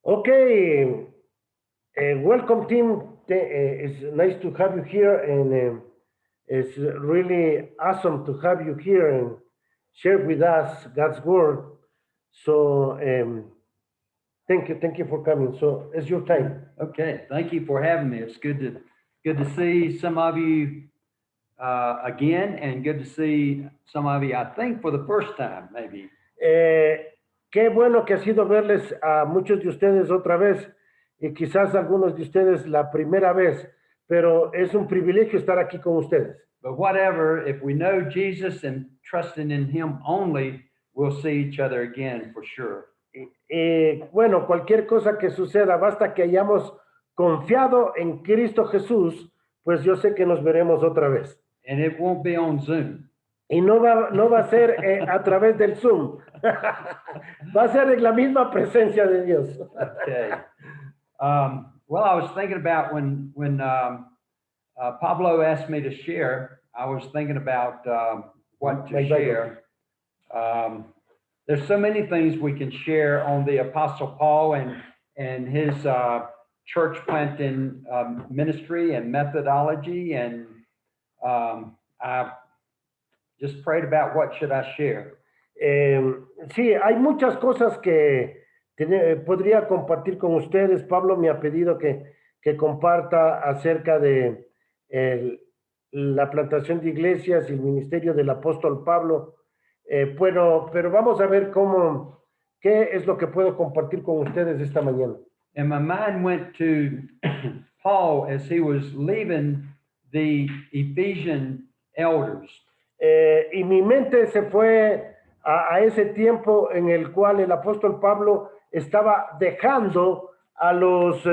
Okay, welcome team. It's nice to have you here, and it's really awesome to have you here and share with us God's word. So thank you for coming. So it's your time. Okay, thank you for having me. It's good to see some of you again, and good to see some of you, I think, for the first time, maybe. Qué bueno que ha sido verles a muchos de ustedes otra vez y quizás algunos de ustedes la primera vez, pero es un privilegio estar aquí con ustedes. But whatever, if we know Jesus and trusting in Him only, we'll see each other again for sure. Bueno, cualquier cosa que suceda, basta que hayamos confiado en Cristo Jesús, pues yo sé que nos veremos otra vez. And it won't be on Zoom. Y no va a ser a través del Zoom. Va a ser en la misma presencia de Dios. Okay. Well, I was thinking about when Pablo asked me to share, I was thinking about what to share. There's so many things we can share on the Apostle Paul and his church planting ministry and methodology, and I just prayed about what should I share. Sí, hay muchas cosas que podría compartir con ustedes. Pablo me ha pedido que comparta acerca de la plantación de iglesias y el ministerio del apóstol Pablo. Pero vamos a ver qué es lo que puedo compartir con ustedes esta mañana. And my mind went to Paul as he was leaving the Ephesian elders. Y mi mente se fue a ese tiempo en el cual el apóstol Pablo estaba dejando a los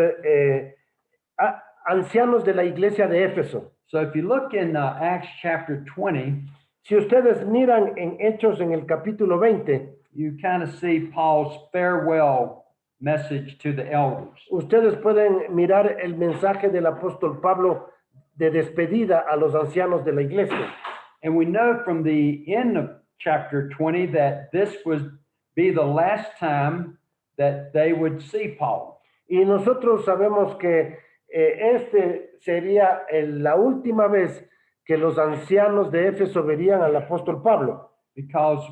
ancianos de la iglesia de Éfeso. So if you look in Acts chapter 20, si ustedes miran en Hechos en el capítulo 20, you kind of see Paul's farewell message to the elders. Ustedes pueden mirar el mensaje del apóstol Pablo de despedida a los ancianos de la iglesia. And we know from the end of chapter 20 that this would be the last time that they would see Paul. Y nosotros sabemos que sería la última vez que los ancianos de Éfeso verían al apóstol Pablo. Because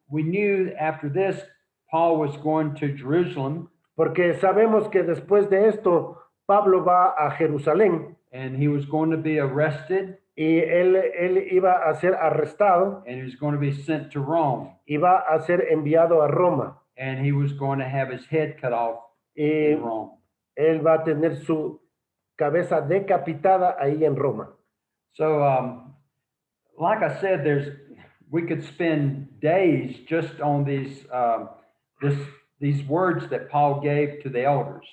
we knew after this Paul was going to Jerusalem. Porque sabemos que después de esto Pablo va a Jerusalén. And he was going to be arrested. Y él iba a ser arrestado. And he was going to be sent to Rome. Iba a ser enviado a Roma. And he was going to have his head cut off in Rome. Él va a tener su cabeza decapitada ahí en Roma. So, like I said, we could spend days just on these words that Paul gave to the elders.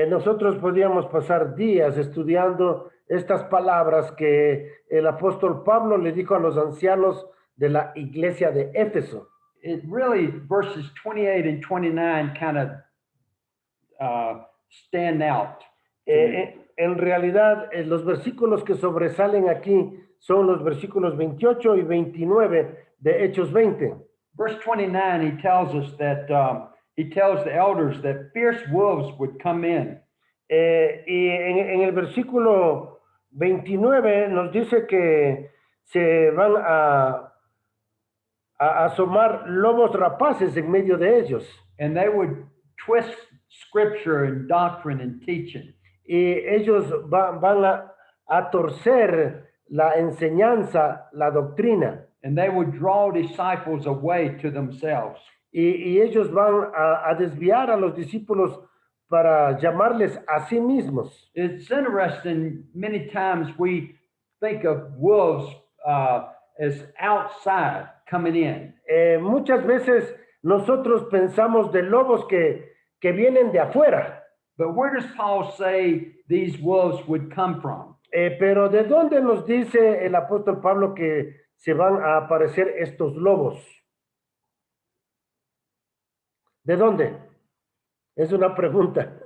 Nosotros podríamos pasar días estudiando estas palabras que el apóstol Pablo le dijo a los ancianos de la iglesia de Éfeso. It really, verses 28 and 29 kind of stand out. En realidad, los versículos que sobresalen aquí son los versículos 28 y 29 de Hechos 20. Verse 29, he tells us that he tells the elders that fierce wolves would come in. Y en el versículo 29 nos dice que se van a asomar lobos rapaces en medio de ellos. And they would twist scripture and doctrine and teaching. Y ellos van a torcer la enseñanza, la doctrina. And they would draw disciples away to themselves. Y ellos van a desviar a los discípulos para llamarles a sí mismos. It's interesting, many times we think of wolves as outside coming in. Muchas veces nosotros pensamos de lobos que vienen de afuera. But where does Paul say these wolves would come from? Pero ¿de dónde nos dice el apóstol Pablo que se van a aparecer estos lobos? ¿De dónde? Es una pregunta.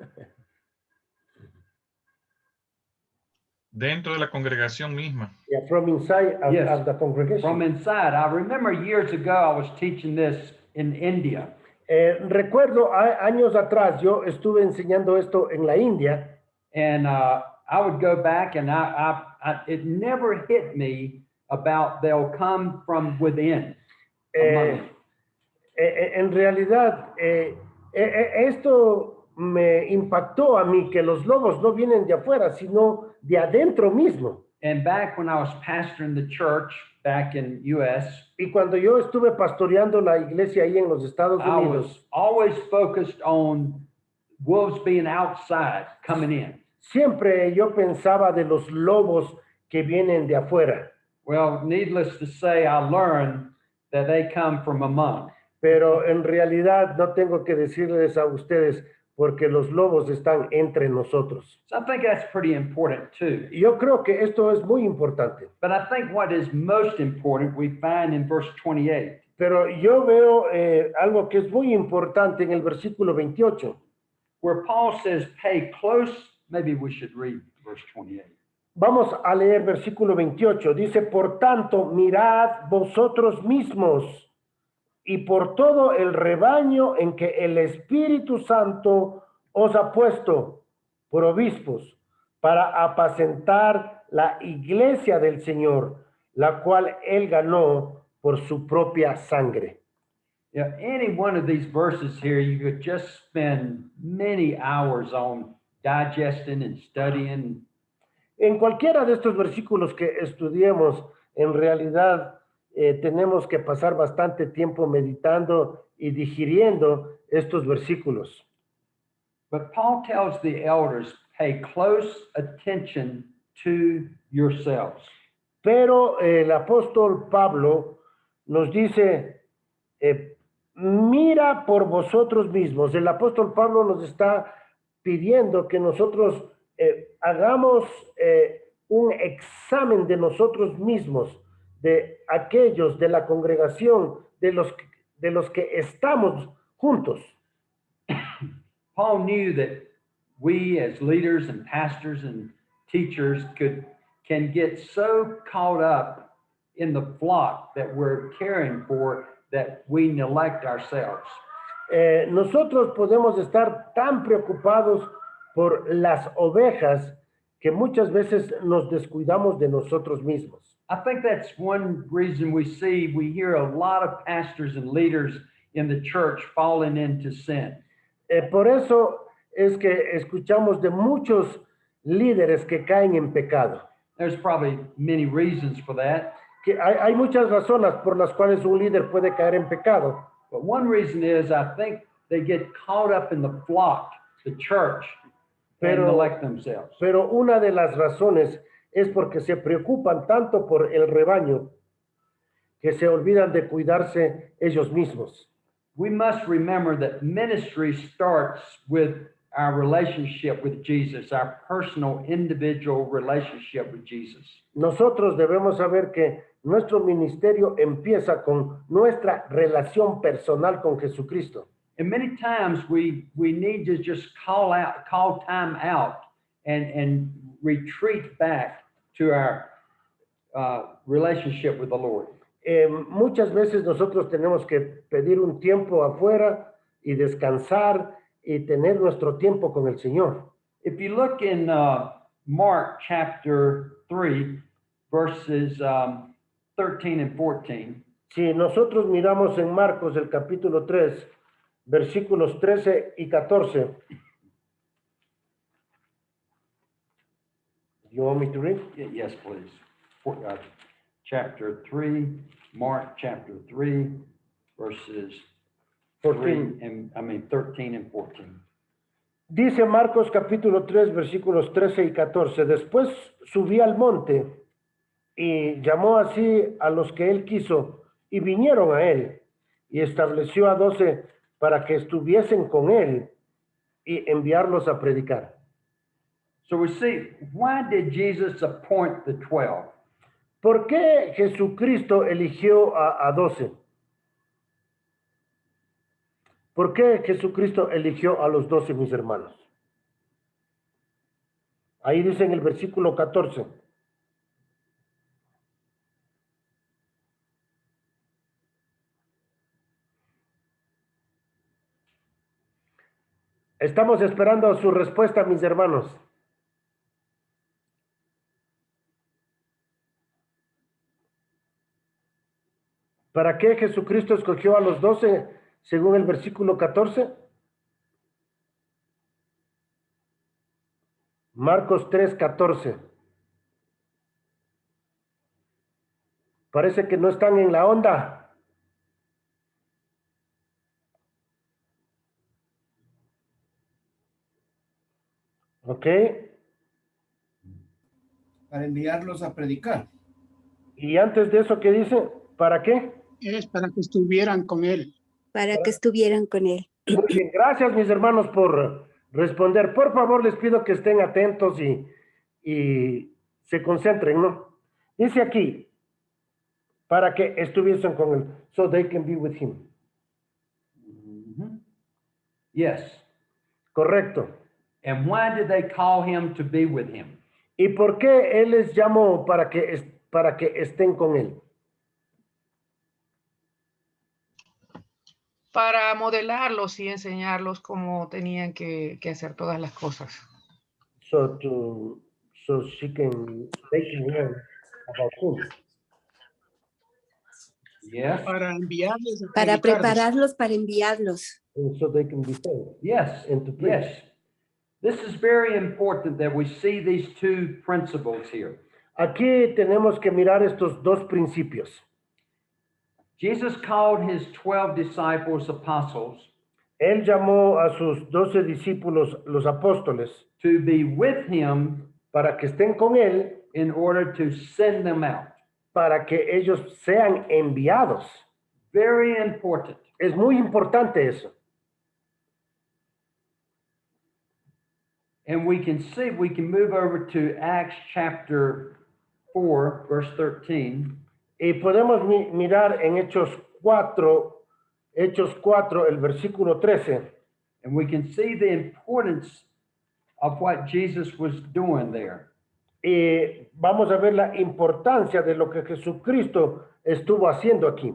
Dentro de la congregación misma. Yeah, from inside of, Yes, of the congregation. from inside. I remember years ago I was teaching this in India. Recuerdo años atrás, yo estuve enseñando esto en la India. And I would go back and it never hit me about they'll come from within. Eh, en realidad, esto me impactó a mí, que los lobos no vienen de afuera, sino de adentro mismo. And back when I was pastoring the church back in US, Y cuando yo estuve pastoreando la iglesia ahí en los Estados I Unidos, was always focused on wolves being outside, coming in. siempre yo pensaba de los lobos que vienen de afuera. Well, needless to say, I learned that they come from among. Pero en realidad no tengo que decirles a ustedes porque los lobos están entre nosotros. So I think that's pretty important too. Yo creo que esto es muy importante. But I think what is most important we find in verse 28. Pero yo veo algo que es muy importante en el versículo 28. Where Paul says, pay close, maybe we should read verse 28. Vamos a leer versículo 28. Dice, por tanto, mirad vosotros mismos y por todo el rebaño en que el Espíritu Santo os ha puesto por obispos para apacentar la iglesia del Señor, la cual él ganó por su propia sangre. Yeah, any one of these verses here, you could just spend many hours on digesting and studying. En cualquiera de estos versículos que estudiemos, en realidad tenemos que pasar bastante tiempo meditando y digiriendo estos versículos. But Paul tells the elders, pay close attention to yourselves. Pero el apóstol Pablo nos dice, mira por vosotros mismos. El apóstol Pablo nos está pidiendo que nosotros hagamos un examen de nosotros mismos, de aquellos de la congregación, de los que estamos juntos. Paul knew that we as leaders and pastors and teachers can get so caught up in the flock that we're caring for that we neglect ourselves. Nosotros podemos estar tan preocupados por las ovejas que muchas veces nos descuidamos de nosotros mismos. I think that's one reason we hear a lot of pastors and leaders in the church falling into sin. Por eso es que escuchamos de muchos líderes que caen en pecado. There's probably many reasons for that. Que hay muchas razones por las cuales un líder puede caer en pecado. But one reason is I think they get caught up in the flock, the church, and neglect themselves. Pero una de las razones es porque se preocupan tanto por el rebaño que se olvidan de cuidarse ellos mismos. We must remember that ministry starts with our relationship with Jesus, our personal, individual relationship with Jesus. Nosotros debemos saber que nuestro ministerio empieza con nuestra relación personal con Jesucristo. And many times we need to just call time out and retreat back to our relationship with the Lord. Muchas veces nosotros tenemos que pedir un tiempo afuera y descansar y tener nuestro tiempo con el Señor. If you look in Mark chapter 3, verses 13 and 14. Si nosotros miramos en Marcos el capítulo 3, versículos 13 y 14. You want me to read? Yes, please. Chapter 3, Mark chapter 3, verses 13 and 14. Dice Marcos capítulo 3, versículos 13 y 14. Después subí al monte y llamó así a los que él quiso y vinieron a él y estableció a 12 para que estuviesen con él y enviarlos a predicar. So we see, why did Jesus appoint the 12? ¿Por qué Jesucristo eligió a 12? ¿Por qué Jesucristo eligió a los 12, mis hermanos? Ahí dice en el versículo 14. Estamos esperando su respuesta, mis hermanos. ¿Para qué Jesucristo escogió a los 12 según el versículo 14? Marcos 3:14. Parece que no están en la onda. ¿Ok? Para enviarlos a predicar. Y antes de eso, ¿qué dice? ¿Para qué? Es para que estuvieran con él. Para que estuvieran con él. Muy bien, gracias mis hermanos por responder. Por favor, les pido que estén atentos y se concentren, ¿no? Dice aquí, para que estuviesen con él, so they can be with him. Yes. Correcto. And why did they call him to be with him? ¿Y por qué él les llamó para que estén con él? Para modelarlos y enseñarlos cómo tenían que hacer todas las cosas. So they can learn about him. Yes. Para enviarles a Para predicarles. prepararlos para enviarlos. And so they can be saved. Yes. And to preach. Yes. This is very important that we see these two principles here. Aquí tenemos que mirar estos dos principios. Jesus called his 12 disciples apostles Él llamó a sus 12 discípulos, los apóstoles, to be with him para que estén con él, in order to send them out. para que ellos sean enviados. Very important. Es muy importante eso. And we can see, we can move over to Acts chapter 4, verse 13. Y podemos mirar en Hechos 4, el versículo 13, And we can see the importance of what Jesus was doing there. y vamos a ver la importancia de lo que Jesucristo estuvo haciendo aquí.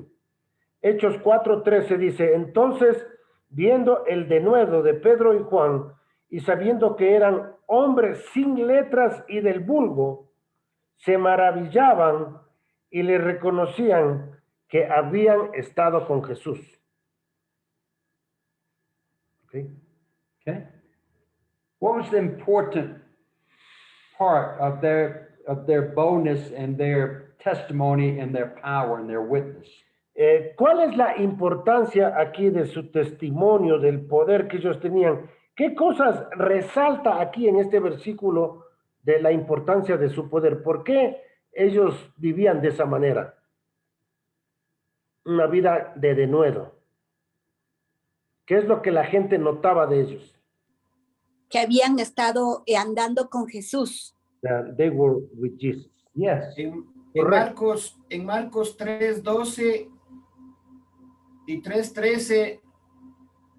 Hechos 4:13 dice, entonces, viendo el denuedo de Pedro y Juan, y sabiendo que eran hombres sin letras y del vulgo, se maravillaban y le reconocían que habían estado con Jesús. Okay. Okay? What was the important part of their boldness and their testimony and their power and their witness? ¿Cuál es la importancia aquí de su testimonio, del poder que ellos tenían? ¿Qué cosas resalta aquí en este versículo de la importancia de su poder? ¿Por qué ellos vivían de esa manera? Una vida de denuedo. ¿Qué es lo que la gente notaba de ellos? Que habían estado andando con Jesús. That they were with Jesus. Yes. En Marcos 3:12 y 3:13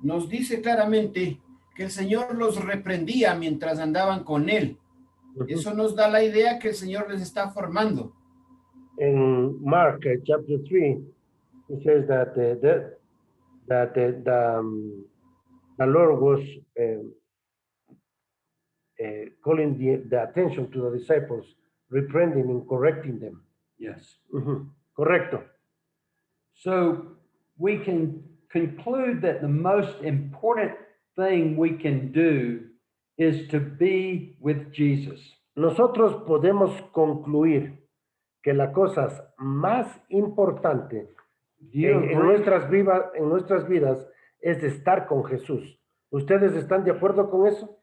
nos dice claramente que el Señor los reprendía mientras andaban con él. Eso nos da la idea que el Señor les está formando. In Mark chapter 3, it says that the Lord was calling the attention to the disciples, reprending and correcting them. Yes. Correcto. So we can conclude that the most important thing we can do is to be with Jesus. Nosotros podemos concluir que la cosa más importante en nuestras vidas es estar con Jesús. ¿Ustedes están de acuerdo con eso?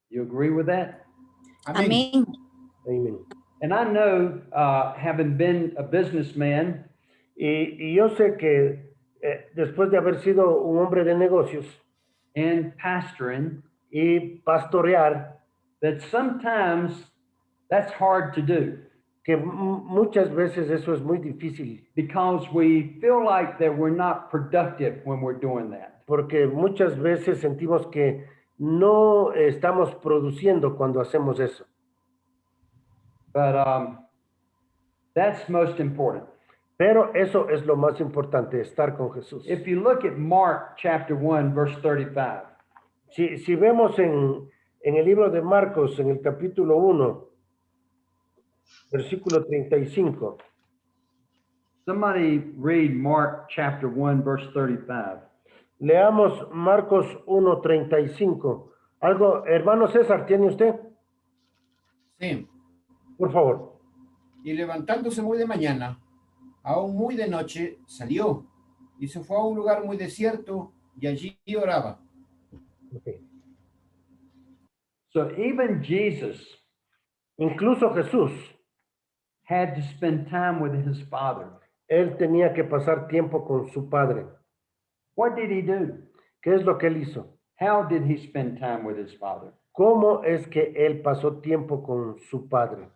You agree with that? Amén. Amen. And I know, having been a businessman, Y yo sé que después de haber sido un hombre de negocios and pastoring, y pastorear, that sometimes that's hard to do que muchas veces eso es muy difícil, because we feel like that we're not productive when we're doing that. porque muchas veces sentimos que no estamos produciendo cuando hacemos eso. But that's most important. Pero eso es lo más importante, estar con Jesús. If you look at Mark chapter 1, verse 35, Si vemos en el libro de Marcos, en el capítulo 1, versículo 35, somebody read Mark chapter 1, verse 35. leamos Marcos 1:35. Algo, hermano César, ¿tiene usted? Sí. Por favor. Y levantándose muy de mañana, aún muy de noche, salió y se fue a un lugar muy desierto y allí oraba. Okay. So even Jesus Incluso Jesús, had to spend time with his Father. él tenía que pasar tiempo con su padre. What did he do? ¿Qué es lo que él hizo? How did he spend time with his Father? ¿Cómo es que él pasó tiempo con su padre?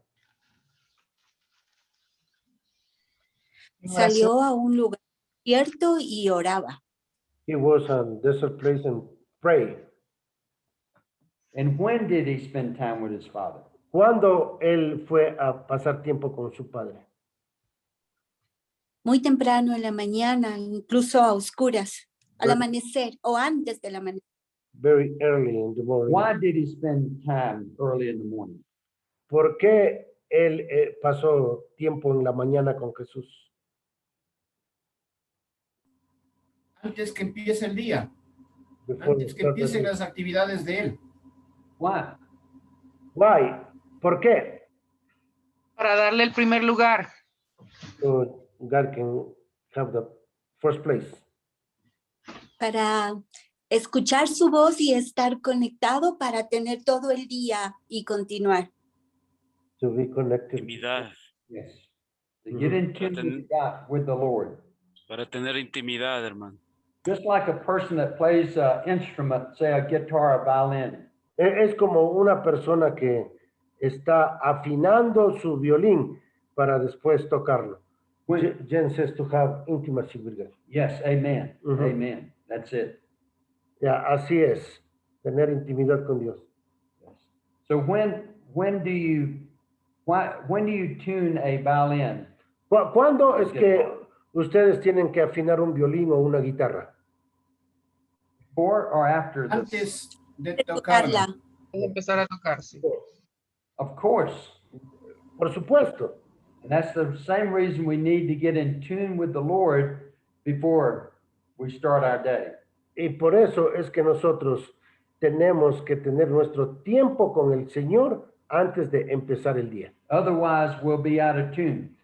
Salió a un lugar desierto y oraba. He was on desert place and pray. And when did he spend time with his Father? ¿Cuándo él fue a pasar tiempo con su padre? Muy temprano en la mañana, incluso a oscuras, al amanecer o antes del amanecer. Very early in the morning. Why did he spend time early in the morning? ¿Por qué él pasó tiempo en la mañana con Jesús? Antes que empiece el día, Before antes que empiecen las actividades de él. Why? Why? ¿Por qué? Para darle el primer lugar. So God can have the first place. Para escuchar su voz y estar conectado para tener todo el día y continuar. To be connected. Intimidad, Yes. To get in tune with God, with the Lord. para tener intimidad, hermano. Just like a person that plays an instrument, say a guitar or violin. Es como una persona que está afinando su violín para después tocarlo. When- Jen says to have intimacy with God. Yes, amen. Mhm. Amen. That's it. Ya, así es, tener intimidad con Dios. Yes. So when do you tune a violin? ¿Cuándo es que ustedes tienen que afinar un violín o una guitarra? Before or after the? Antes de Tocarla. tocarla. Puede empezar a tocarse. Of course. Por supuesto. And that's the same reason we need to get in tune with the Lord before we start our day. Y por eso es que nosotros tenemos que tener nuestro tiempo con el Señor antes de empezar el día. Otherwise, we'll be out of tune.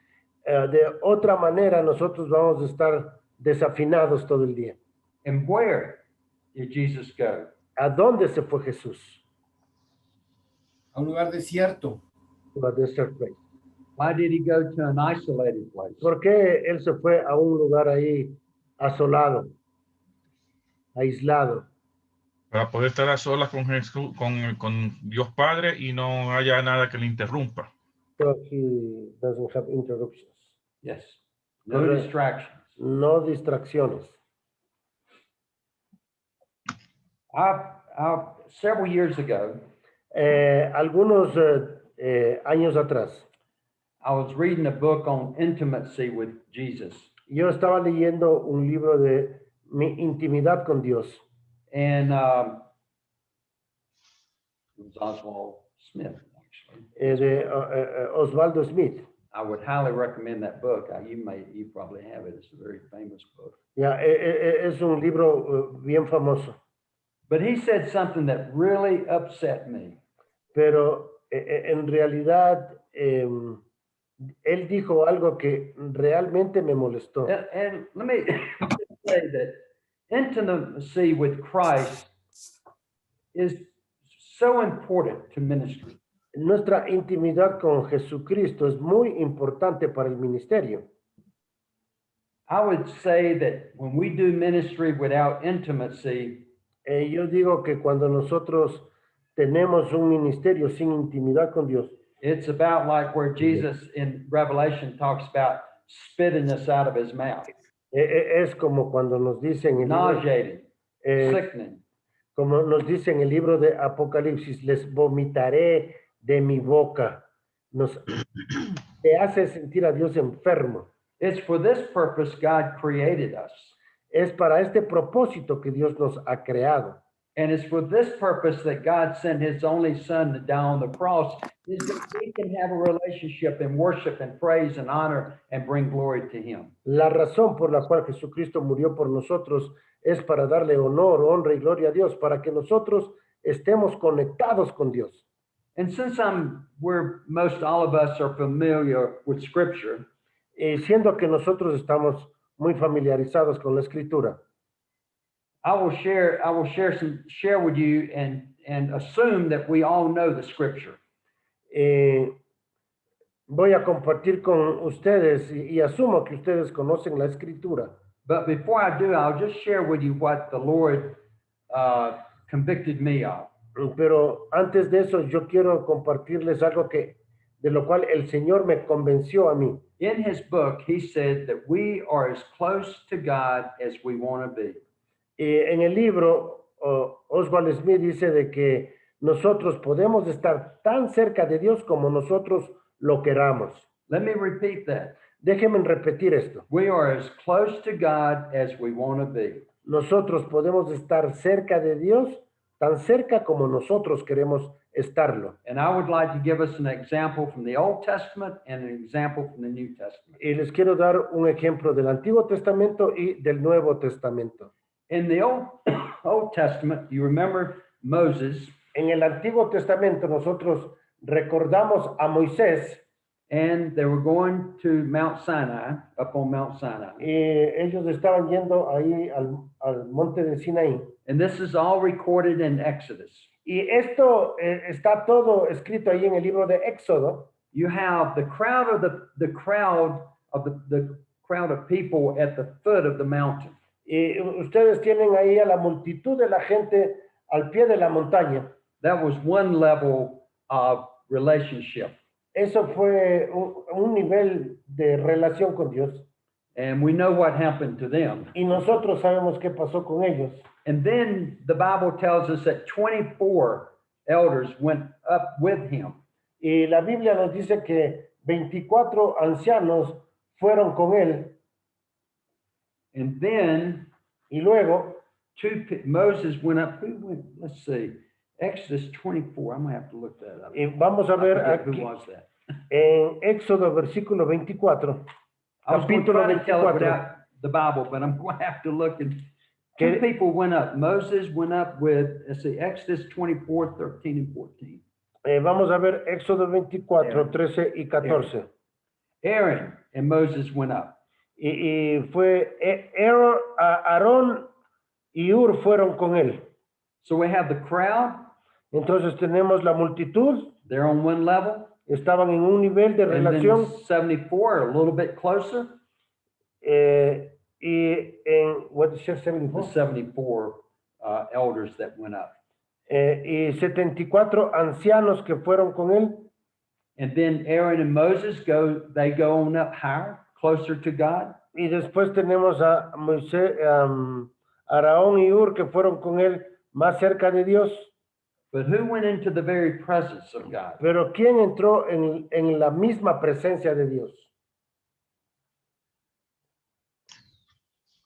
De otra manera, nosotros vamos a estar desafinados todo el día. And where did Jesus go? ¿A dónde se fue Jesús? A un lugar desierto. To a desert place. Why did he go to an isolated place? ¿Por qué él se fue a un lugar ahí asolado, aislado? Para poder estar a solas con Jesús, con Dios Padre y no haya nada que le interrumpa. So he doesn't have interruptions. Yes. No Correct. distractions. No distracciones. Several years ago, Algunos años atrás, I was reading a book on intimacy with Jesus. yo estaba leyendo un libro de mi intimidad con Dios. And it was Oswald Smith, actually. De Osvaldo Smith. I would highly recommend that book. You probably have it. It's a very famous book. Ya, es un libro bien famoso, But he said something that really upset me. pero en realidad él dijo algo que realmente me molestó. And let me say that intimacy with Christ is so important to ministry. Nuestra intimidad con Jesucristo es muy importante para el ministerio. I would say that when we do ministry without intimacy, Yo digo que cuando nosotros tenemos un ministerio sin intimidad con Dios, it's about like where Jesus in Revelation talks about spitting us out of his mouth, es como cuando nos dicen en nauseating, eh, sickening. como nos dice en el libro de Apocalipsis, les vomitaré de mi boca. Te hace sentir a Dios enfermo. It's for this purpose God created us. Es para este propósito que Dios nos ha creado. And it's for this purpose that God sent his only son to die on the cross, is that we can have a relationship and worship and praise and honor and bring glory to him. La razón por la cual Jesucristo murió por nosotros es para darle honor, honra y gloria a Dios, para que nosotros estemos conectados con Dios. And since most all of us are familiar with scripture, Siendo que nosotros estamos muy familiarizados con la escritura, I will share with you and assume that we all know the scripture. voy a compartir con ustedes y asumo que ustedes conocen la escritura. But before I do, I'll just share with you what the Lord convicted me of. Pero antes de eso, yo quiero compartirles algo de lo cual el Señor me convenció a mí. In his book, he said that we are as close to God as we want to be. En el libro, Oswald Smith dice de que nosotros podemos estar tan cerca de Dios como nosotros lo queramos. Let me repeat that. Déjenme repetir esto. We are as close to God as we want to be. Nosotros podemos estar cerca de Dios, tan cerca como nosotros queremos estarlo. And I would like to give us an example from the Old Testament and an example from the New Testament. Y les quiero dar un ejemplo del Antiguo Testamento y del Nuevo Testamento. In the Old Testament, you remember Moses, En el Antiguo Testamento nosotros recordamos a Moisés and they were going to Mount Sinai, up on Mount Sinai. y ellos estaban yendo ahí al monte de Sinaí. And this is all recorded in Exodus. Y esto está todo escrito ahí en el libro de Éxodo. You have the crowd of people at the foot of the mountain. Y ustedes tienen ahí a la multitud de la gente al pie de la montaña. That was one level of relationship. Eso fue un nivel de relación con Dios. And we know what happened to them. Y nosotros sabemos qué pasó con ellos. And then the Bible tells us that 24 elders went up with him. Y la Biblia nos dice que 24 ancianos fueron con él. And then Y luego Moses went up. Who went? Let's see. Exodus 24. I'm going to have to look that up. vamos a I ver forget aquí who was that? en Éxodo versículo 24. I was going to Capítulo try to tell it 24. without the Bible, but I'm going to have to look. And Que- two people went up. Moses went up with, let's see, Exodus 24, 13, and 14. Vamos a ver Éxodo 24, Aaron. 13 y 14. Aaron and Moses went up. Y fue Aarón y Ur fueron con él. So we have the crowd. Entonces tenemos la multitud, They're on one level. estaban en un nivel de And then relación. the 74 are a little bit closer. Y en, what is it, The 74? 74 elders that went up. Y 74 ancianos que fueron con él. And then Aaron and Moses they go on up higher, closer to God. Y después tenemos a Moisés, Aarón y Ur que fueron con él más cerca de Dios. But who went into the very presence of God? Pero ¿quién entró en la misma presencia de Dios?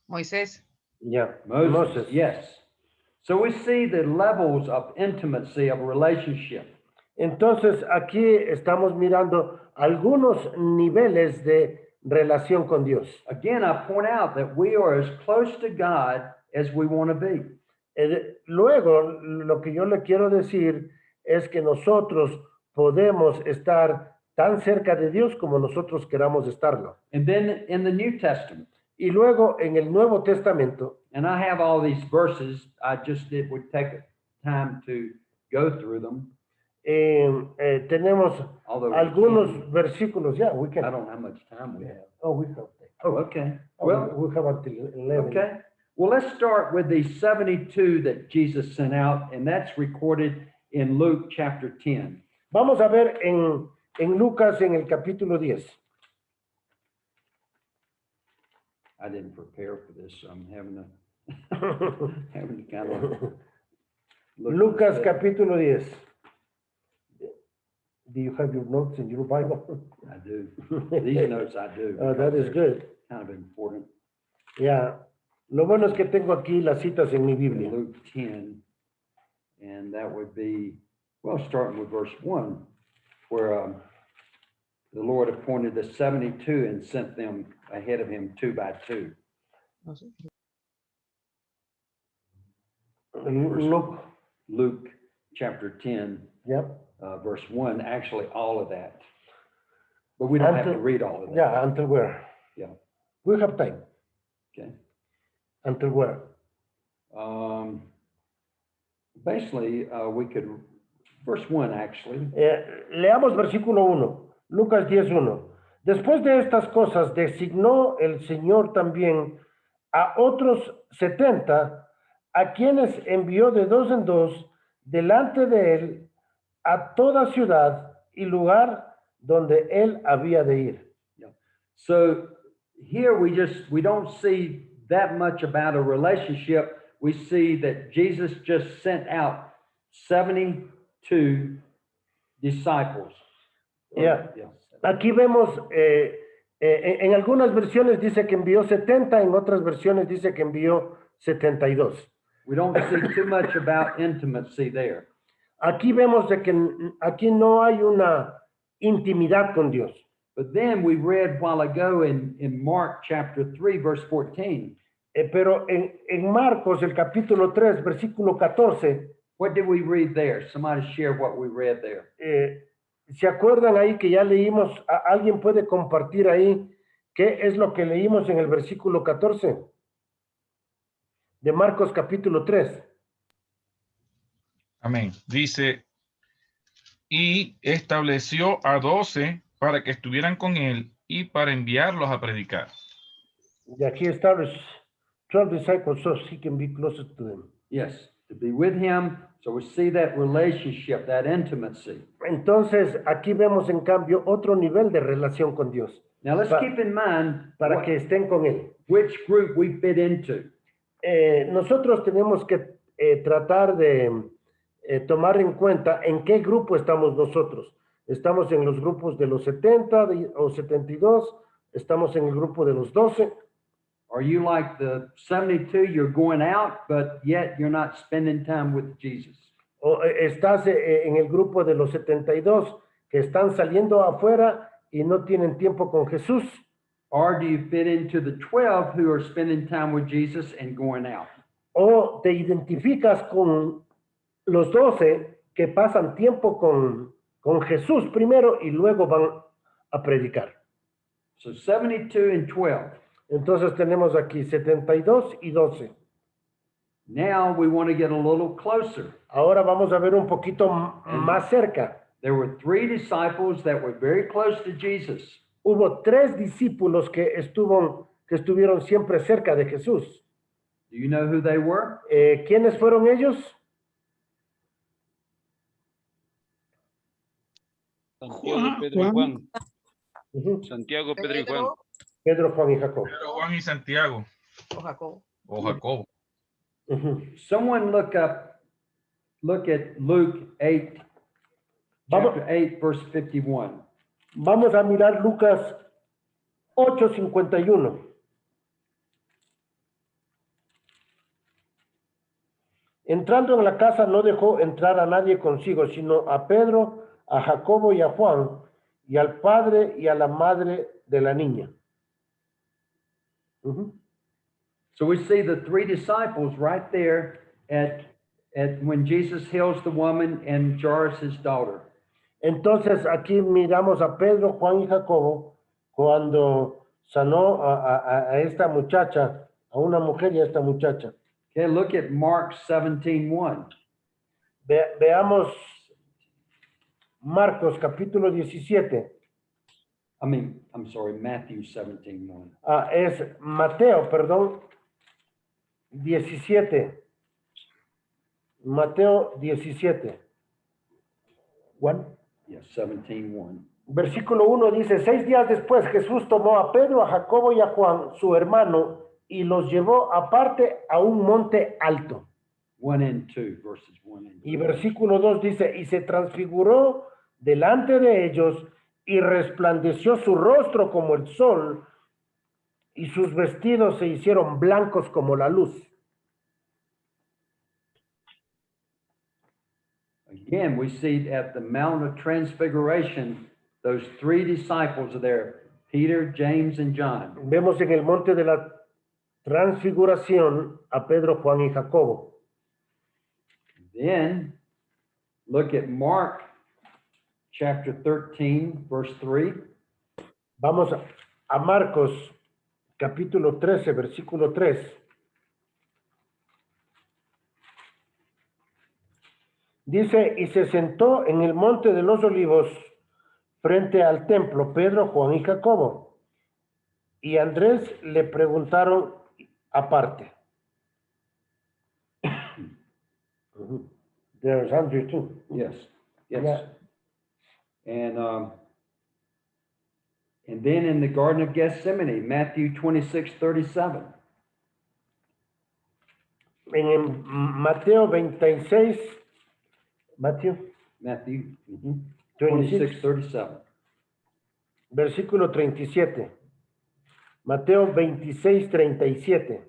Moisés. Ya, Moses. Yes. So we see the levels of intimacy of a relationship. Entonces aquí estamos mirando algunos niveles de relación con Dios. Again, I point out that we are as close to God as we want to be. Luego, lo que yo le quiero decir es que nosotros podemos estar tan cerca de Dios como nosotros queramos estarlo. And then in the New Testament, Y luego en el Nuevo Testamento, and I have all these verses, would take time to go through them. tenemos Although we algunos can't. versículos. Yeah, we I can. don't know how much time we have. Oh, we have. Oh, okay. Well, Well, we have until 11. okay. Well, let's start with the 72 that Jesus sent out, and that's recorded in Luke chapter 10. Vamos a ver en Lucas en el capítulo 10. I didn't prepare for this, so I'm having to kind of look Lucas this up. capítulo 10. Do you have your notes in your Bible? I do. These notes I do. Oh, that because is they're good. Kind of important. Yeah. Lo bueno es que tengo aquí las citas en mi Biblia. Luke 10, and that would be, well, starting with verse 1, where the Lord appointed the 72 and sent them ahead of him 2 by 2. No sé. Luke, Luke chapter 10, yeah. verse 1, actually all of that. But we don't have to read all of that. Yeah, until where? Yeah. We have time. Okay. Until where? Basically, we could, verse 1 actually. Leamos versículo 1, Lucas 10:1. Después de estas cosas, designó el Señor también a otros 70, a quienes envió de dos en dos delante de él a toda ciudad y lugar donde él había de ir. So here we don't see that much about a relationship. We see that Jesus just sent out 72 disciples. Yeah. Aquí vemos, en algunas versiones dice que envió 70, en otras versiones dice que envió 72. We don't see too much about intimacy there. Aquí vemos de que aquí no hay una intimidad con Dios. But then we read a while ago in Mark chapter 3, verse 14. Pero en Marcos, el capítulo 3, versículo 14, What did we read there? Somebody share what we read there. ¿se acuerdan ahí que ya leímos? ¿Alguien puede compartir ahí qué es lo que leímos en el versículo 14? De Marcos capítulo 3. Amén. Dice, y estableció a 12 para que estuvieran con él y para enviarlos a predicar. De aquí established 12 disciples so he can be closer to them. Yes, to be with him. So we see that relationship, that intimacy. Entonces, aquí vemos en cambio otro nivel de relación con Dios. Now let's keep in mind Para que estén con Él. which group we fit into. Nosotros tenemos que tratar de tomar en cuenta en qué grupo estamos nosotros. Estamos en los grupos de los 70 o 72, estamos en el grupo de los 12. Are you like the 72, you're going out, but yet you're not spending time with Jesus? O estás en el grupo de los 72 que están saliendo afuera y no tienen tiempo con Jesús. Or do you fit into the 12 who are spending time with Jesus and going out? O te identificas con los 12 que pasan tiempo con Jesús primero y luego van a predicar. So 72 and 12. Entonces tenemos aquí 72 y 12. Now we want to get a little closer. Ahora vamos a ver un poquito más cerca. There were 3 disciples that were very close to Jesus. Hubo 3 discípulos que estuvieron siempre cerca de Jesús. Do you know who they were? ¿Quiénes fueron ellos? Santiago, Pedro y Juan. Uh-huh. Santiago, Pedro y Juan. Pedro, Juan y Jacob. Pedro, Juan y Santiago. O Jacob. O Jacobo. Uh-huh. Someone look at Luke 8, chapter 8, verse 51. Vamos a mirar Lucas 8:51. Entrando en la casa no dejó entrar a nadie consigo, sino a Pedro, a Jacobo y a Juan, y al padre y a la madre de la niña. Uh-huh. So we see the 3 disciples right there at when Jesus heals the woman and Jairus' daughter. Entonces aquí miramos a Pedro, Juan y Jacobo cuando sanó a esta muchacha, a una mujer y a esta muchacha. Okay, look at Mark 17:1. Veamos Marcos capítulo 17. Matthew 17:1. Es Mateo, perdón, 17. Mateo 17. Juan. Yes, 17:1. Versículo 1 dice, 6 días después Jesús tomó a Pedro, a Jacobo y a Juan, su hermano, y los llevó aparte a un monte alto. 1 and 2, verses 1 and 2. Y versículo 2 dice, y se transfiguró delante de ellos y resplandeció su rostro como el sol y sus vestidos se hicieron blancos como la luz. Again, we see at the Mount of Transfiguration, those three disciples are there, Peter, James, and John. Vemos en el monte de la transfiguración a Pedro, Juan y Jacobo. Then look at Mark chapter 13, verse 3. Vamos a Marcos capítulo 13, versículo 3. Dice, y se sentó en el monte de los olivos frente al templo Pedro, Juan y Jacobo. Y Andrés le preguntaron aparte. There's Andrew too. Yes, yes. Yeah. And then in the Garden of Gethsemane, Matthew 26:37. En Mateo 26, Matthew Matthew 26, 26:37. versículo 37. Mateo 26, 37.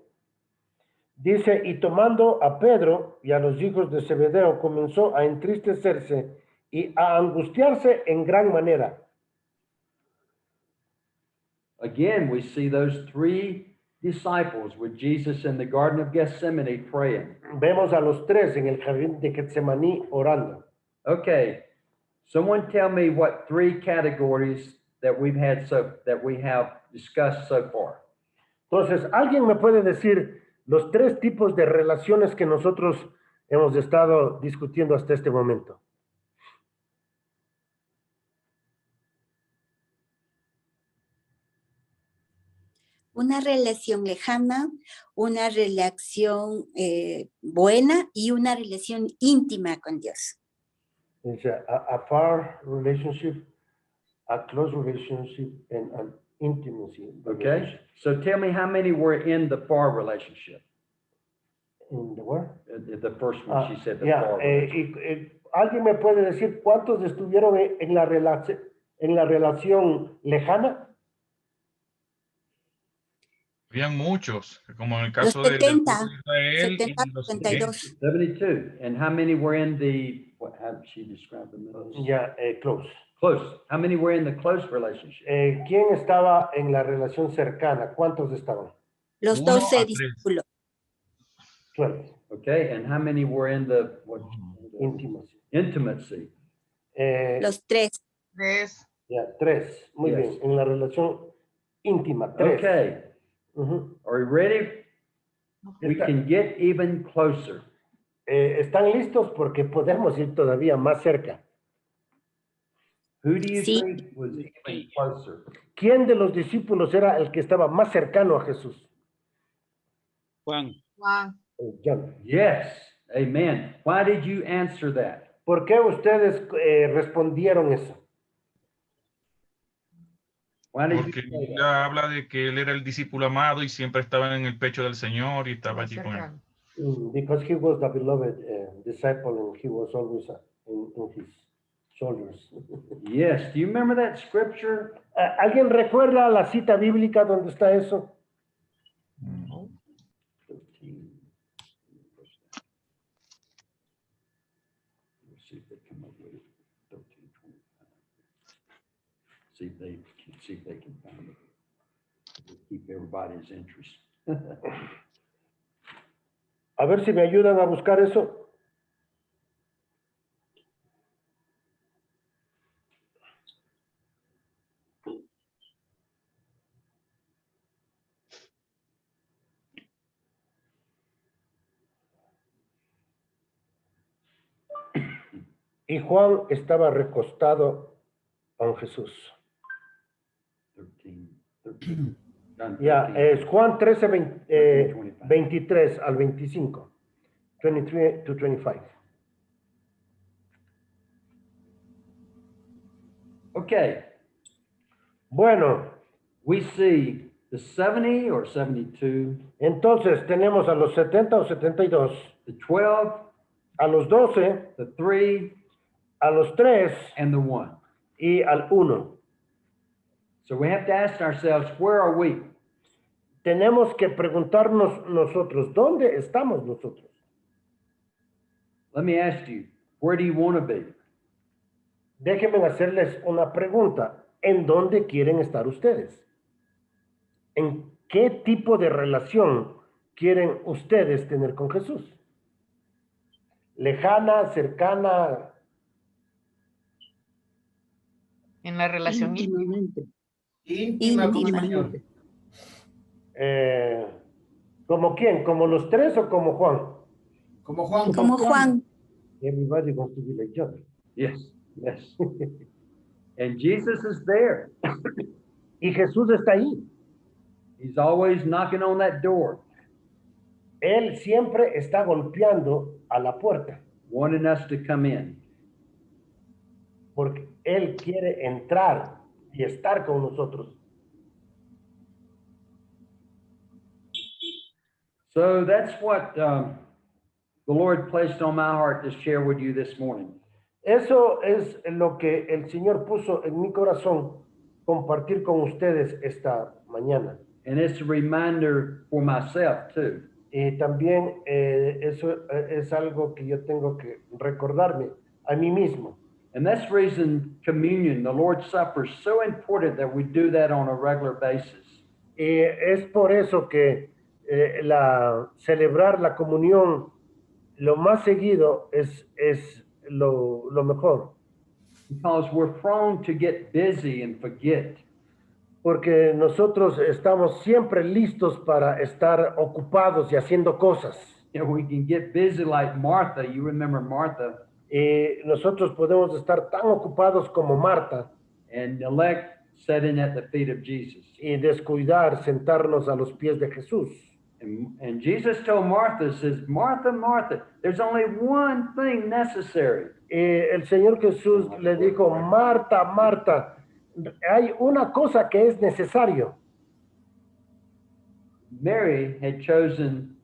Dice, y tomando a Pedro y a los hijos de Zebedeo, comenzó a entristecerse y a angustiarse en gran manera. Again, we see those three disciples with Jesus in the Garden of Gethsemane praying. Vemos a los tres en el jardín de Getsemaní orando. Okay, someone tell me what three categories that we have discussed so far. Entonces, ¿alguien me puede decir los tres tipos de relaciones que nosotros hemos estado discutiendo hasta este momento? Una relación lejana, una relación buena y una relación íntima con Dios. It's a far relationship, a close relationship, and an intimacy. Okay, so tell me how many were in the far relationship? In the what? The first one, she said the Yeah, far relationship. ¿alguien me puede decir cuántos estuvieron en la relación lejana? Habían muchos, como en el caso Los de 70, Israel 70, y los 72. 72. And how many were in the, how did she describe the middle? Ya, close. Close. How many were in the close relationship? ¿Quién estaba en la relación cercana? ¿Cuántos estaban? Los 1 a 12 3. discípulos. 12. Okay, and how many were in the what? Intimacy. Intimacy. Los 3. Tres. Ya, 3. Muy Yes. bien. En la relación íntima, 3. Okay, are we ready? We can get even closer. ¿Están listos? Porque podemos ir todavía más cerca. Who do you Sí. think was even closer? ¿Quién de los discípulos era el que estaba más cercano a Jesús? Juan. Juan. John. Yes, amen. Why did you answer that? ¿Por qué ustedes respondieron eso? Why did Porque you say él that? habla de que él era el discípulo amado y siempre estaba en el pecho del Señor y estaba Más allí con él. cercano. Because he was the beloved disciple and he was always in his shoulders. Yes, do you remember that scripture? ¿Alguien recuerda la cita bíblica donde está eso? Let's see if they come up with it. 13:25. See if they can find it. We'll keep everybody's interest. A ver si me ayudan a buscar eso. Y Juan estaba recostado con Jesús. 13. John Ya, 13. es Juan 13, 25. 23 al 25. 23 to 25. Okay, Bueno, we see the 70 or 72, entonces tenemos a los 70 o 72, the 12, a los 12, the 3, a los tres and the one. y al uno. So we have to ask ourselves, where are we? Tenemos que preguntarnos nosotros, ¿dónde estamos nosotros? Let me ask you, where do you want to be? Déjenme hacerles una pregunta. ¿En dónde quieren estar ustedes? ¿En qué tipo de relación quieren ustedes tener con Jesús? ¿Lejana, cercana? En la relación íntima. Íntima con el Señor. Íntimamente. ¿Como quién? ¿Como los tres o como Juan? Como Juan. Como Juan. Everybody wants to be like John. Yes, yes. And Jesus is there. Y Jesús está ahí. He's always knocking on that door, Él siempre está golpeando a la puerta, wanting us to come in. porque Él quiere entrar y estar con nosotros. So that's what the Lord placed on my heart to share with you this morning. Eso es lo que el Señor puso en mi corazón compartir con ustedes esta mañana. And it's a reminder for myself too. Y también eso es algo que yo tengo que recordarme a mí mismo. And that's the reason communion, the Lord's Supper, is so important that we do that on a regular basis. Y es por eso que celebrar la comunión lo más seguido es lo mejor. Because we're prone to get busy and forget. Porque nosotros estamos siempre listos para estar ocupados y haciendo cosas. You know, we can get busy like Martha. You remember Martha, Y nosotros podemos estar tan ocupados como Marta and neglect sitting at the feet of Jesus. y descuidar sentarnos a los pies de Jesús. And Jesus told Martha, says, Martha, Martha, there's only one thing necessary. Y el Señor Jesús le dijo, Marta, Marta, hay una cosa que es necesario. Mary had chosen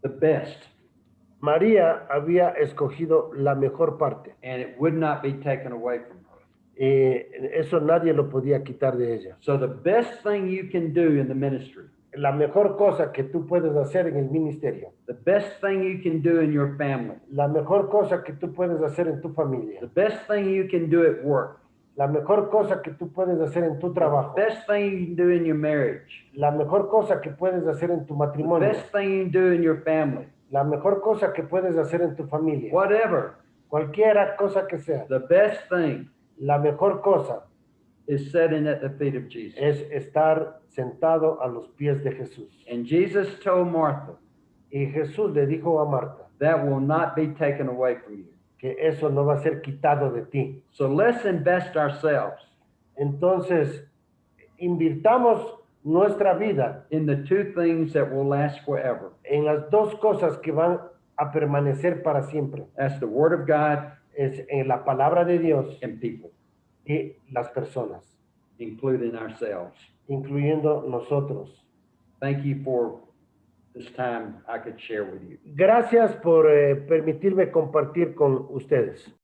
the best, María había escogido la mejor parte. and it would not be taken away from her. Y eso nadie lo podía quitar de ella. So the best thing you can do in the ministry, La mejor cosa que tú puedes hacer en el ministerio, the best thing you can do in your family, la mejor cosa que tú puedes hacer en tu the familia, best thing you can do at work, la mejor cosa que tú puedes hacer en tu the trabajo, best thing you can do in your marriage, la mejor cosa que puedes hacer en tu the matrimonio, best thing you can do in your family, la mejor cosa que puedes hacer en tu familia, whatever, cualquiera cosa que sea, the best thing la mejor cosa is sitting at the feet of Jesus. es estar sentado a los pies de Jesús. And Jesus told Martha, Y Jesús le dijo a Marta that will not be taken away from you. que eso no va a ser quitado de ti. So let's invest ourselves Entonces, invirtamos nuestra vida in the two things that will last forever. en las dos cosas que van a permanecer para siempre. That's the Word of God Es en la palabra de Dios and people, y las personas, including ourselves. incluyendo nosotros. Thank you for this time I could share with you. Gracias por permitirme compartir con ustedes.